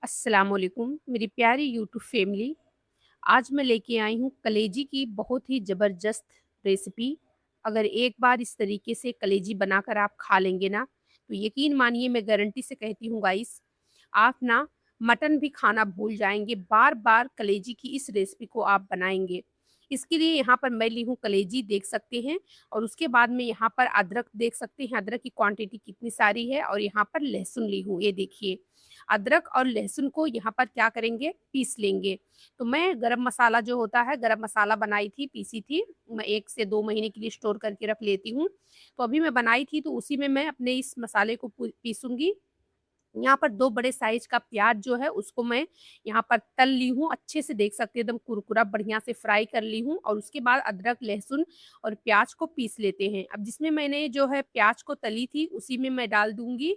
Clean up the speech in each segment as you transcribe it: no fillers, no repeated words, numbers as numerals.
अस्सलामुअलैकुम मेरी प्यारी यूट्यूब फैमिली। आज मैं लेके आई हूँ कलेजी की बहुत ही ज़बरदस्त रेसिपी। अगर एक बार इस तरीके से कलेजी बनाकर आप खा लेंगे ना, तो यकीन मानिए मैं गारंटी से कहती हूँ गाइस, आप ना मटन भी खाना भूल जाएँगे, बार-बार कलेजी की इस रेसिपी को आप बनाएँगे। इसके लिए यहाँ पर मैं ली हूँ कलेजी देख सकते हैं, और उसके बाद में यहाँ पर अदरक देख सकते हैं, अदरक की क्वांटिटी कितनी सारी है, और यहाँ पर लहसुन ली हूँ, ये देखिए। अदरक और लहसुन को यहाँ पर क्या करेंगे, पीस लेंगे। तो मैं गरम मसाला जो होता है, गरम मसाला बनाई थी, पीसी थी। मैं 1 से 2 महीने के लिए स्टोर करके रख लेती हूँ। तो अभी मैं बनाई थी, तो उसी में मैं अपने इस मसाले को पीसूँगी। यहाँ पर 2 बड़े साइज़ का प्याज़ जो है उसको मैं यहाँ पर तल ली हूँ, अच्छे से देख सकते हैं एकदम कुरकुरा बढ़िया से फ्राई कर ली हूँ, और उसके बाद अदरक, लहसुन और प्याज़ को पीस लेते हैं। अब जिसमें मैंने जो है प्याज़ को तली थी, उसी में मैं डाल दूँगी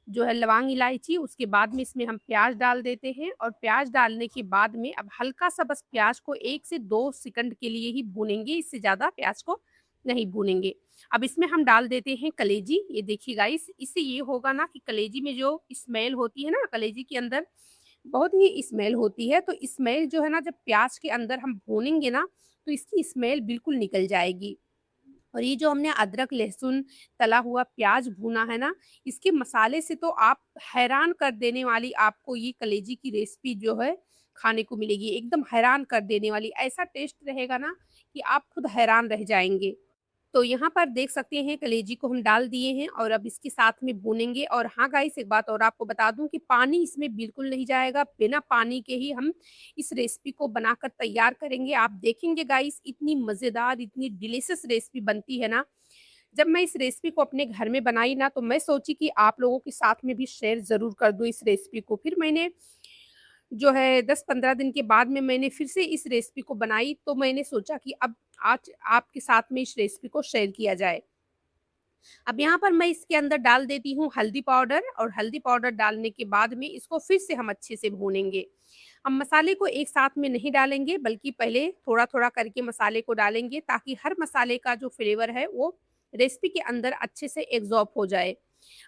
जो है लौंग, इलायची। उसके बाद में इसमें हम प्याज़ डाल देते हैं, और प्याज़ डालने के बाद में अब हल्का-सा बस प्याज़ को 1 से 2 सेकंड के लिए ही भूनेंगे, इससे ज़्यादा प्याज़ को नहीं भूनेंगे। अब इसमें हम डाल देते हैं कलेजी। ये देखिए गाइस, इससे ये होगा ना कि कलेजी में जो स्मेल होती है ना, कलेजी के अंदर बहुत ही स्मेल होती है, तो स्मेल जो है ना जब प्याज़ के अंदर हम भूनेंगे ना, तो इसकी स्मेल बिल्कुल निकल जाएगी। और ये जो हमने अदरक, लहसुन, तला हुआ प्याज़ भूना है ना, इसके मसाले से तो आप हैरान कर देने वाली आपको ये कलेजी की रेसिपी जो है खाने को मिलेगी। एकदम हैरान कर देने वाली, ऐसा टेस्ट रहेगा ना कि आप खुद हैरान रह जाएँगे। तो यहाँ पर देख सकते हैं कलेजी को हम डाल दिए हैं, और अब इसके साथ में भूनेंगे। और हाँ गाइस, एक बात और आपको बता दूं कि पानी इसमें बिल्कुल नहीं जाएगा, बिना पानी के ही हम इस रेसिपी को बनाकर तैयार करेंगे। आप देखेंगे गाइस, इतनी मज़ेदार, इतनी डिलीशियस रेसिपी बनती है ना। जब मैं इस रेसिपी को अपने घर में बनाई ना, तो मैं सोची कि आप लोगों के साथ में भी शेयर ज़रूर कर दूँ इस रेसिपी को। फिर मैंने जो है 10-15 दिन के बाद में मैंने फिर से इस रेसिपी को बनाई, तो मैंने सोचा कि अब आज आपके साथ में इस रेसिपी को शेयर किया जाए। अब यहाँ पर मैं इसके अंदर डाल देती हूँ हल्दी पाउडर, और हल्दी पाउडर डालने के बाद में इसको फिर से हम अच्छे से भूनेंगे। हम मसाले को एक साथ में नहीं डालेंगे, बल्कि पहले थोड़ा-थोड़ा करके मसाले को डालेंगे, ताकि हर मसाले का जो फ्लेवर है वो रेसिपी के अंदर अच्छे से एब्ज़ॉर्ब हो जाए।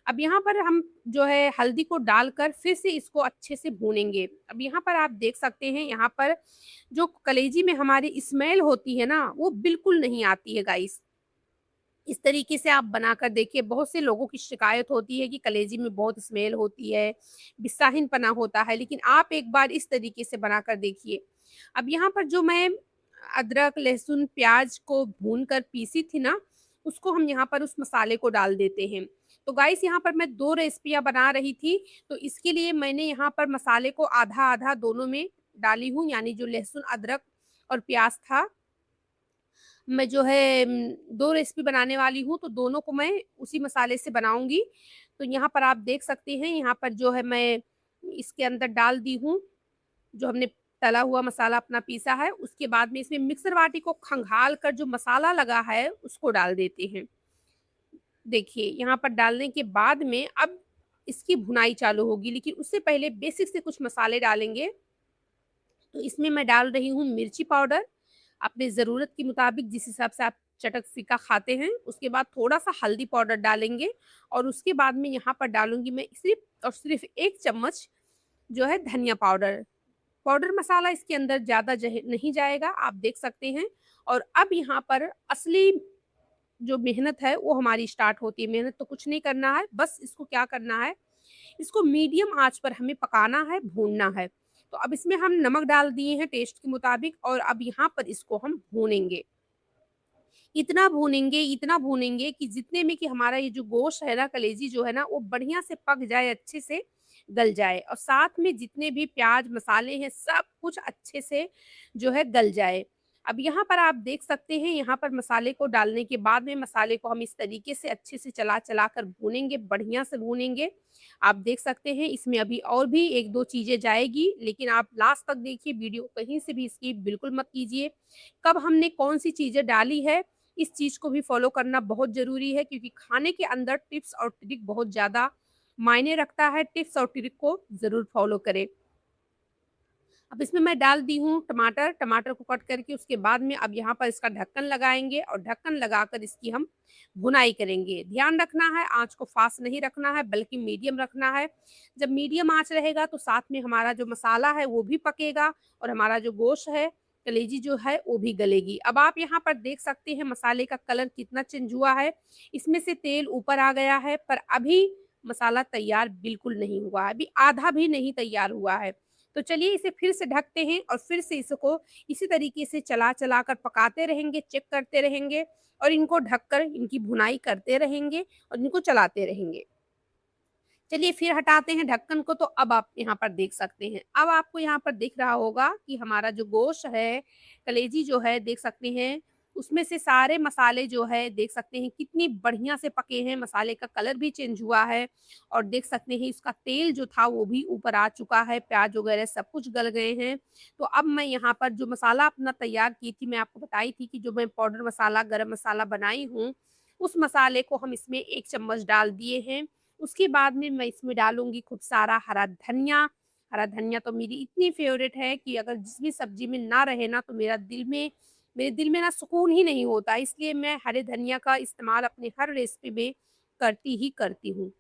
अब यहाँ पर हम जो है हल्दी को डालकर फिर से इसको अच्छे से भूनेंगे। अब यहाँ पर आप देख सकते हैं, यहाँ पर जो कलेजी में हमारी स्मेल होती है ना, वो बिल्कुल नहीं आती है गाइस। इस तरीके से आप बनाकर देखिए, बहुत से लोगों की शिकायत होती है कि कलेजी में बहुत स्मेल होती है, बिसाहिनपना होता है, लेकिन आप एक बार इस तरीके से बनाकर देखिए। अब यहाँ पर जो मैं अदरक, लहसुन, प्याज़ को भूनकर पीसी थी ना, उसको हम यहाँ पर उस मसाले को डाल देते हैं। तो गाइस, यहाँ पर मैं 2 रेसिपियाँ बना रही थी, तो इसके लिए मैंने यहाँ पर मसाले को आधा-आधा दोनों में डाली हूँ, यानी जो लहसुन, अदरक और प्याज़ था, मैं जो है 2 रेसिपी बनाने वाली हूँ, तो दोनों को मैं उसी मसाले से बनाऊँगी। तो यहाँ पर आप देख सकते हैं, यहाँ पर जो है मैं इसके अंदर डाल दी हूँ, जो हमने तला हुआ मसाला अपना पीसा है। उसके बाद में इसमें मिक्सर बाटी को खंगाल कर जो मसाला लगा है, उसको डाल देते हैं। देखिए, यहाँ पर डालने के बाद में अब इसकी भुनाई चालू होगी, लेकिन उससे पहले बेसिक से कुछ मसाले डालेंगे। तो इसमें मैं डाल रही हूँ मिर्ची पाउडर, अपने ज़रूरत के मुताबिक जिस हिसाब से आप चटक फ़ीका खाते हैं। उसके बाद थोड़ा-सा हल्दी पाउडर डालेंगे, और उसके बाद में यहाँ पर डालूँगी मैं सिर्फ़ और सिर्फ़ 1 चम्मच जो है धनिया पाउडर। पाउडर मसाला इसके अंदर ज़्यादा जह नहीं जाएगा, आप देख सकते हैं। और अब यहाँ पर असली जो मेहनत है वो हमारी स्टार्ट होती है। मेहनत तो कुछ नहीं करना है, बस इसको क्या करना है, इसको मीडियम आँच पर हमें पकाना है, भूनना है। तो अब इसमें हम नमक डाल दिए हैं टेस्ट के मुताबिक, और अब यहाँ पर इसको हम भूनेंगे। इतना भूनेंगे कि जितने में कि हमारा ये जो गोश्त है ना, कलेजी जो है ना, वो बढ़िया से पक जाए, अच्छे से गल जाए, और साथ में जितने भी प्याज़, मसाले हैं, सब कुछ अच्छे से जो है गल जाए। अब यहाँ पर आप देख सकते हैं, यहाँ पर मसाले को डालने के बाद में मसाले को हम इस तरीके से अच्छे से चला-चला कर भूनेंगे, बढ़िया से भूनेंगे। आप देख सकते हैं, इसमें अभी और भी 1-2 चीज़ें जाएगी, लेकिन आप लास्ट तक देखिए, वीडियो कहीं से भी स्किप बिल्कुल मत कीजिए। कब हमने कौन-सी चीज़ें डाली है, इस चीज़ को भी फ़ॉलो करना बहुत ज़रूरी है, क्योंकि खाने के अंदर टिप्स और ट्रिक बहुत ज़्यादा मायने रखता है। टिप्स और ट्रिक को ज़रूर फ़ॉलो करें। अब इसमें मैं डाल दी हूँ टमाटर, टमाटर को कट करके उसके बाद में अब यहाँ पर इसका ढक्कन लगाएँगे और ढक्कन लगाकर इसकी हम भुनाई करेंगे। ध्यान रखना है आँच को फ़ास्ट नहीं रखना है बल्कि मीडियम रखना है। जब मीडियम आँच रहेगा तो साथ में हमारा जो मसाला है वो भी पकेगा और हमारा जो गोश्त है, कलेजी जो है वो भी गलेगी। अब आप यहाँ पर देख सकते हैं मसाले का कलर कितना चेंज हुआ है। इसमें से तेल ऊपर आ गया है पर अभी मसाला तैयार बिल्कुल नहीं हुआ है, अभी आधा भी नहीं तैयार हुआ है। तो चलिए इसे फिर से ढकते हैं और फिर से इसको इसी तरीके से चला-चला कर पकाते रहेंगे, चेक करते रहेंगे और इनको ढककर इनकी भुनाई करते रहेंगे और इनको चलाते रहेंगे। चलिए फिर हटाते हैं ढक्कन को तो अब आप यहाँ पर देख सकते हैं। अब आपको यहाँ पर दिख रहा होगा कि हमारा जो गोश्त है, कलेजी जो है देख सकते हैं, उसमें से सारे मसाले जो है देख सकते हैं कितनी बढ़िया से पके हैं, मसाले का कलर भी चेंज हुआ है और देख सकते हैं इसका तेल जो था वो भी ऊपर आ चुका है, प्याज़ वगैरह सब कुछ गल गए हैं। तो अब मैं यहाँ पर जो मसाला अपना तैयार की थी, मैं आपको बताई थी कि जो मैं पाउडर मसाला, गरम मसाला बनाई हूँ, उस मसाले को हम इसमें 1 चम्मच डाल दिए हैं। उसके बाद में मैं इसमें डालूँगी खूब सारा हरा धनिया। हरा धनिया तो मेरी इतनी फ़ेवरेट है कि अगर जिस भी सब्ज़ी में ना रहे ना तो मेरे दिल में ना सुकून ही नहीं होता। इसलिए मैं हरे धनिया का इस्तेमाल अपने हर रेसिपी में करती ही करती हूँ।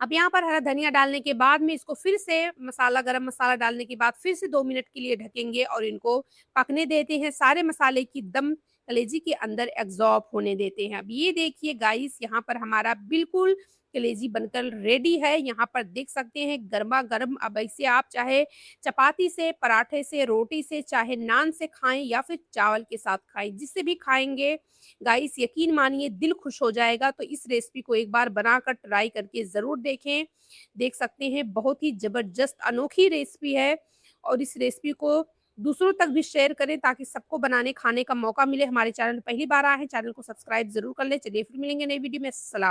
अब यहाँ पर हरा धनिया डालने के बाद में इसको फिर से मसाला गरम मसाला डालने के बाद फिर से 2 मिनट के लिए ढकेंगे और इनको पकने देते हैं। सारे मसाले की दम कलेजी के अंदर एब्ज़ॉर्ब होने देते हैं। अब ये देखिए गाइस यहाँ पर हमारा बिल्कुल कलेजी बनकर रेडी है। यहाँ पर देख सकते हैं गरमा-गरम अब इसे आप चाहे चपाती से, पराठे से, रोटी से, चाहे नान से खाएँ या फिर चावल के साथ खाएँ, जिससे भी खाएँगे गाइस यकीन मानिए दिल खुश हो जाएगा। तो इस रेसिपी को एक बार बनाकर ट्राई करके ज़रूर देखें। देख सकते हैं बहुत ही ज़बरदस्त अनोखी रेसिपी है और इस रेसिपी को दूसरों तक भी शेयर करें ताकि सबको बनाने खाने का मौका मिले। हमारे चैनल पहली बार आए हैं, चैनल को सब्सक्राइब ज़रूर कर लें। चलिए फिर मिलेंगे नई वीडियो में। सलाम।